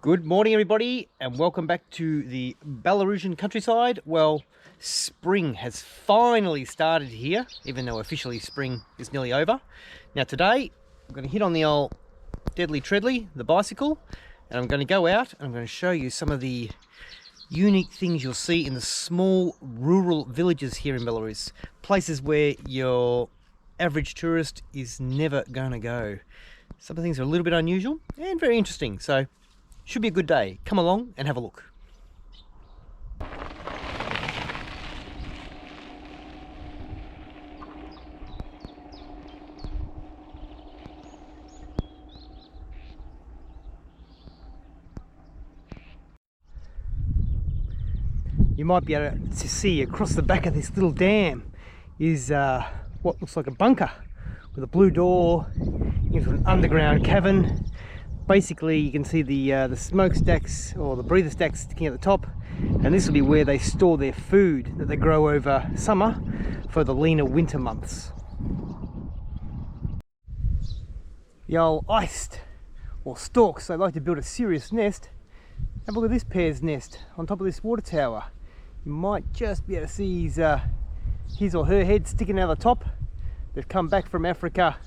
Good morning, everybody, and welcome back to the Belarusian countryside. Well, spring has finally started here, even though officially spring is nearly over. Now today, I'm going to hit on the old Deadly Treadly, the bicycle, and I'm going to go out and I'm going to show you some of the unique things you'll see in the small rural villages here in Belarus. Places where your average tourist is never going to go. Some of the things are a little bit unusual and very interesting, so should be a good day. Come along and have a look. You might be able to see across the back of this little dam is what looks like a bunker with a blue door into an underground cavern. Basically, you can see the smokestacks or the breather stacks sticking at the top, and this will be where they store their food that they grow over summer for the leaner winter months. The old iced or storks, they like to build a serious nest. Have a look at this pair's nest on top of this water tower. You might just be able to see his or her head sticking out of the top. They've come back from Africa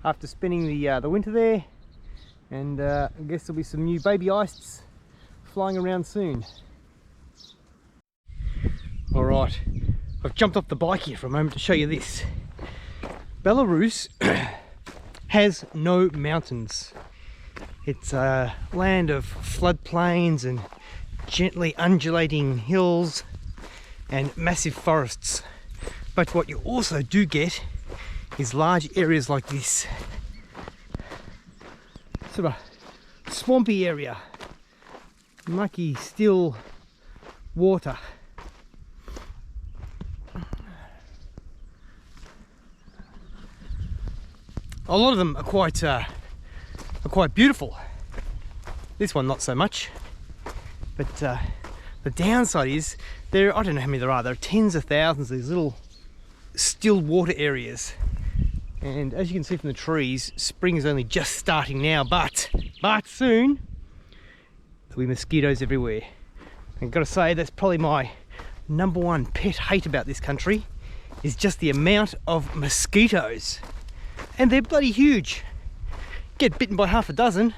after spending the winter there. And I guess there'll be some new baby iceds flying around soon. Alright, I've jumped off the bike here for a moment to show you this. Belarus has no mountains. It's a land of floodplains and gently undulating hills and massive forests. But what you also do get is large areas like this. Sort of a swampy area, mucky, still water. A lot of them are quite beautiful. This one not so much. But the downside is I don't know how many there are tens of thousands of these little still water areas. And as you can see from the trees, spring is only just starting now, but soon there'll be mosquitoes everywhere. I've got to say, that's probably my number one pet hate about this country, is just the amount of mosquitoes. And they're bloody huge. Get bitten by half a dozen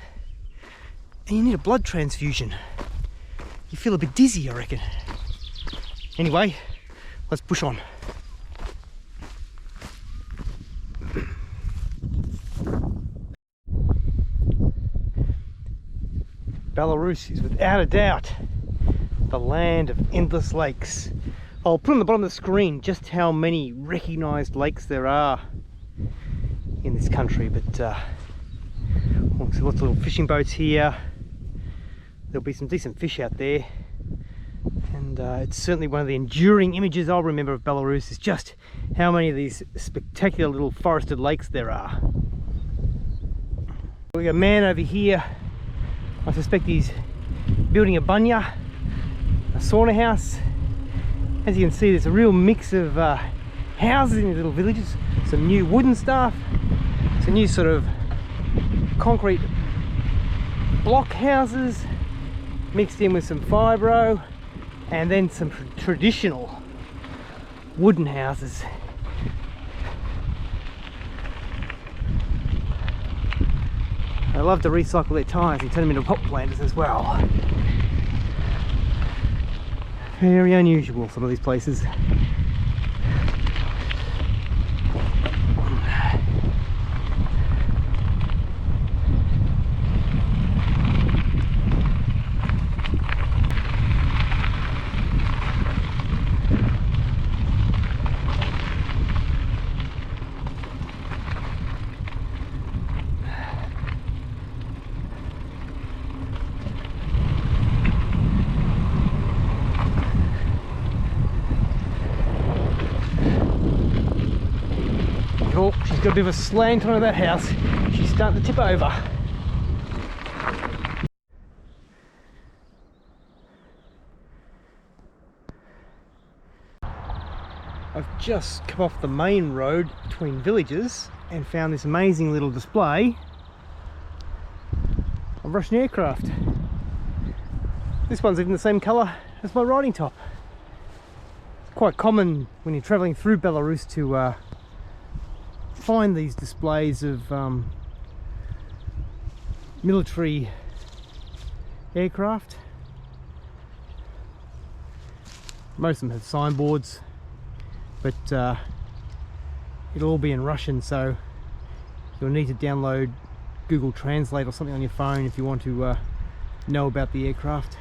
and you need a blood transfusion. You feel a bit dizzy, I reckon. Anyway, let's push on. Belarus is without a doubt the land of endless lakes. I'll put on the bottom of the screen just how many recognised lakes there are in this country, but so lots of little fishing boats here. There'll be some decent fish out there, and it's certainly one of the enduring images I'll remember of Belarus is just how many of these spectacular little forested lakes there are. We've got a man over here. I suspect he's building a banya, a sauna house. As you can see, there's a real mix of houses in these little villages. Some new wooden stuff, some new sort of concrete block houses mixed in with some fibro, and then some traditional wooden houses. They love to recycle their tyres and turn them into pot planters as well. Very unusual, some of these places. Oh, she's got a bit of a slant onto that house. She's starting to tip over. I've just come off the main road between villages and found this amazing little display of Russian aircraft. This one's even the same colour as my riding top. It's quite common when you're travelling through Belarus to find these displays of military aircraft. Most of them have signboards, but it'll all be in Russian, so you'll need to download Google Translate or something on your phone if you want to know about the aircraft.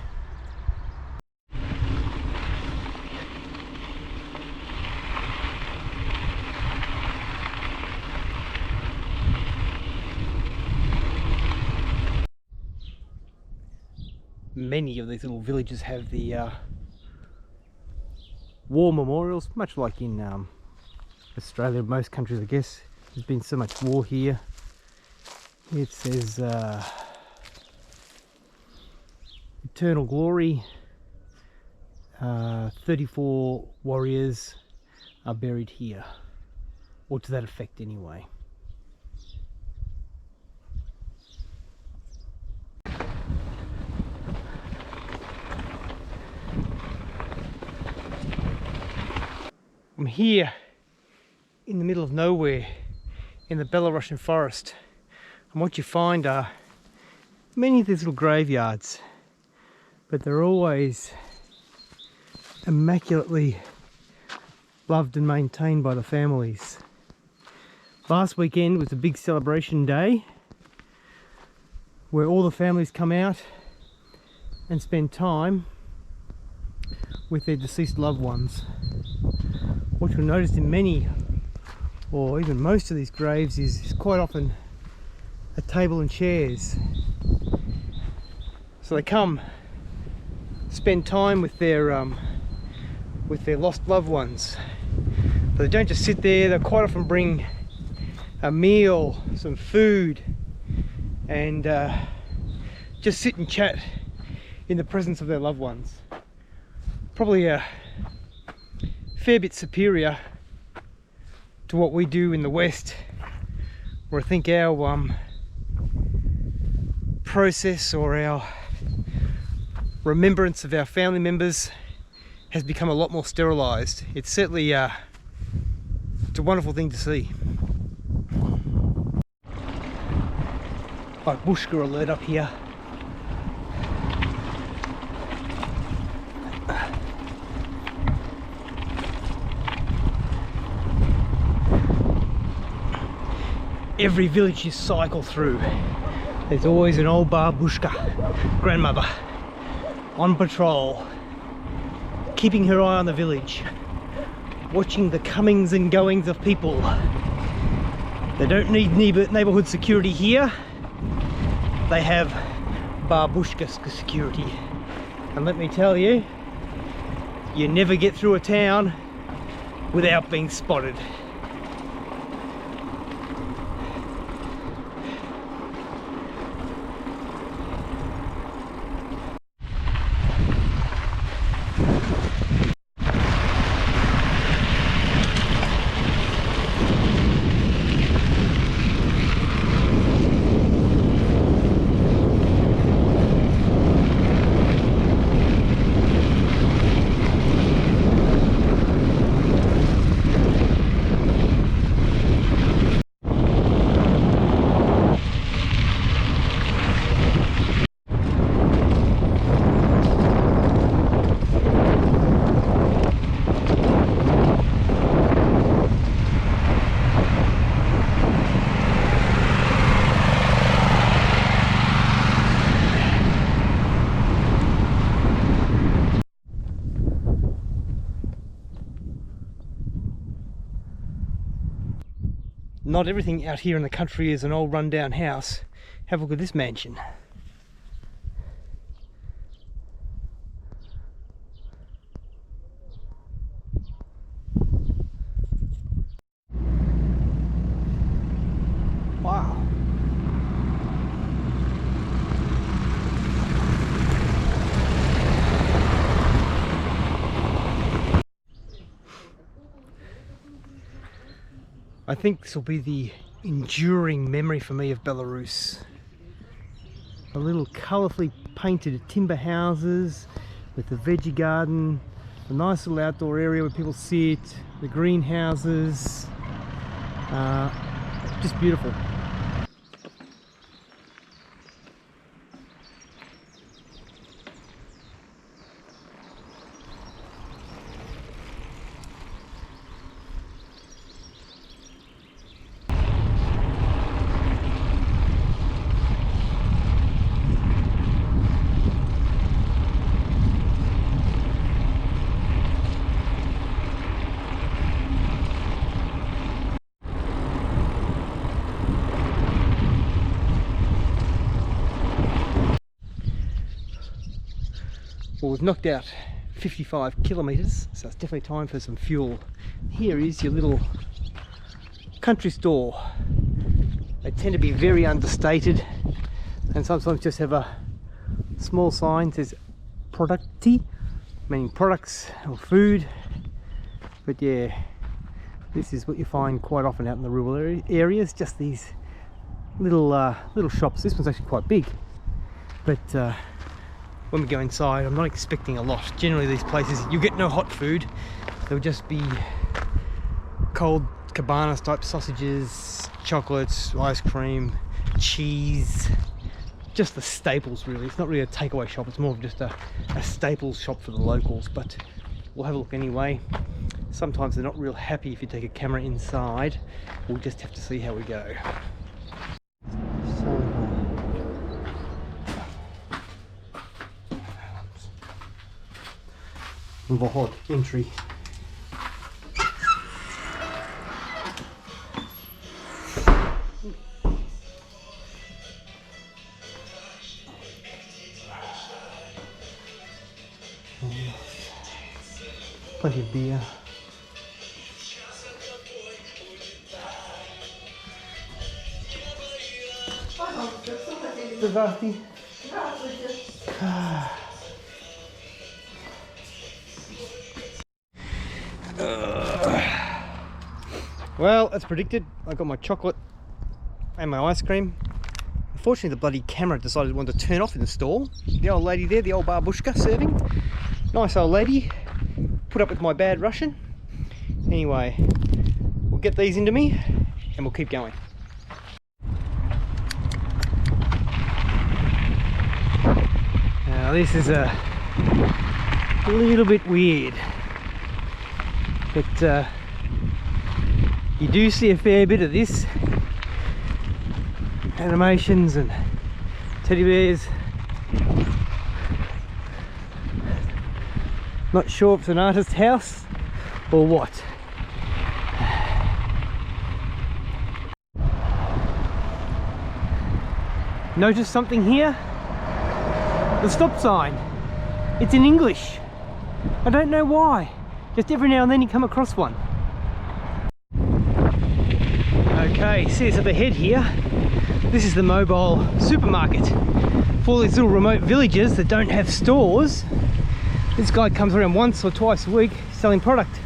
Many of these little villages have the war memorials, much like in Australia, most countries, I guess. There's been so much war here. It says eternal glory, 34 warriors are buried here, or to that effect anyway. I'm here in the middle of nowhere in the Belarusian forest, and what you find are many of these little graveyards, but they're always immaculately loved and maintained by the families. Last weekend was a big celebration day where all the families come out and spend time with their deceased loved ones. What you'll notice in many, or even most of these graves, is quite often a table and chairs. So they come, spend time with their lost loved ones. But they don't just sit there. They quite often bring a meal, some food, and just sit and chat in the presence of their loved ones. Probably a fair bit superior to what we do in the West, where I think our process or our remembrance of our family members has become a lot more sterilised. It's certainly it's a wonderful thing to see. Babushka alert up here. Every village you cycle through, there's always an old babushka, grandmother, on patrol, keeping her eye on the village, watching the comings and goings of people. They don't need neighbourhood security here. They have babushka security. And let me tell you, you never get through a town without being spotted. Not everything out here in the country is an old rundown house. Have a look at this mansion. Wow. I think this will be the enduring memory for me of Belarus. A little colourfully painted timber houses with the veggie garden, a nice little outdoor area where people sit, the greenhouses, just beautiful. Well, we've knocked out 55 kilometres, so it's definitely time for some fuel. Here is your little country store. They tend to be very understated and sometimes just have a small sign that says producti, meaning products or food. But yeah, this is what you find quite often out in the rural areas, just these little shops. This one's actually quite big, but when we go inside, I'm not expecting a lot. Generally these places, you get no hot food. There'll just be cold cabanas type sausages, chocolates, ice cream, cheese, just the staples really. It's not really a takeaway shop, it's more of just a staples shop for the locals, but we'll have a look anyway. Sometimes they're not real happy if you take a camera inside. We'll just have to see how we go. Vhod entry. Plenty of beer. Здравствуйте. Well, as predicted, I got my chocolate and my ice cream. Unfortunately, the bloody camera decided it wanted to turn off in the stall. The old lady there, the old babushka serving. Nice old lady. Put up with my bad Russian. Anyway, we'll get these into me and we'll keep going. Now this is a little bit weird, but you do see a fair bit of this. Animations and teddy bears. Not sure if it's an artist's house or what. Notice something here? The stop sign. It's in English. I don't know why. Just every now and then you come across one. Okay, see us up ahead here. This is the mobile supermarket for all these little remote villages that don't have stores. This guy comes around once or twice a week selling product.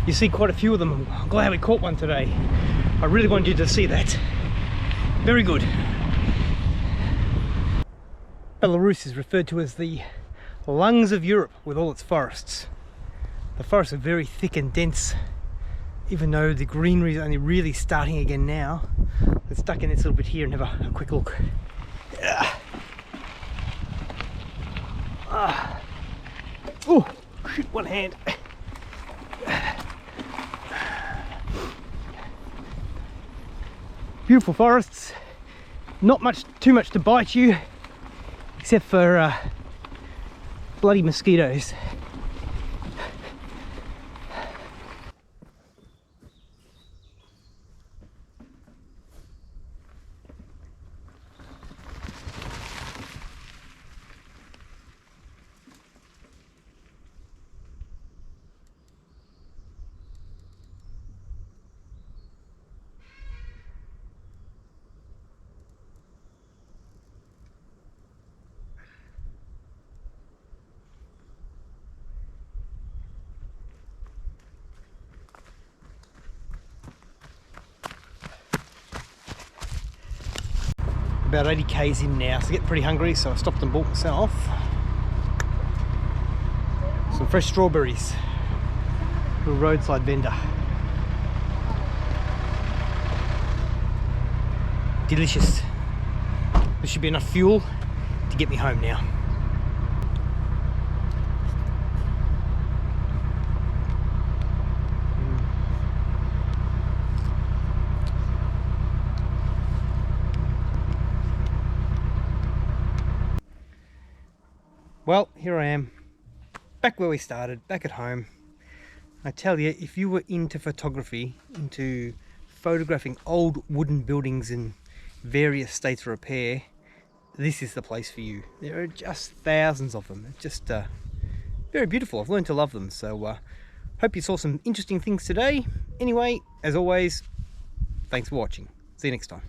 You see quite a few of them. I'm glad we caught one today. I really wanted you to see that. Very good. Belarus is referred to as the lungs of Europe with all its forests. The forests are very thick and dense, even though the greenery is only really starting again now. Let's duck in this little bit here and have a quick look. Oh, shit, one hand. Beautiful forests, not too much to bite you, except for bloody mosquitoes. About 80 k's in now, so I get pretty hungry, so I stopped and bought myself some fresh strawberries. Little roadside vendor. Delicious. There should be enough fuel to get me home now. Well, here I am, back where we started, back at home. I tell you, if you were into photography, into photographing old wooden buildings in various states of repair, this is the place for you. There are just thousands of them. It's just very beautiful. I've learned to love them. So hope you saw some interesting things today. Anyway, as always, thanks for watching. See you next time.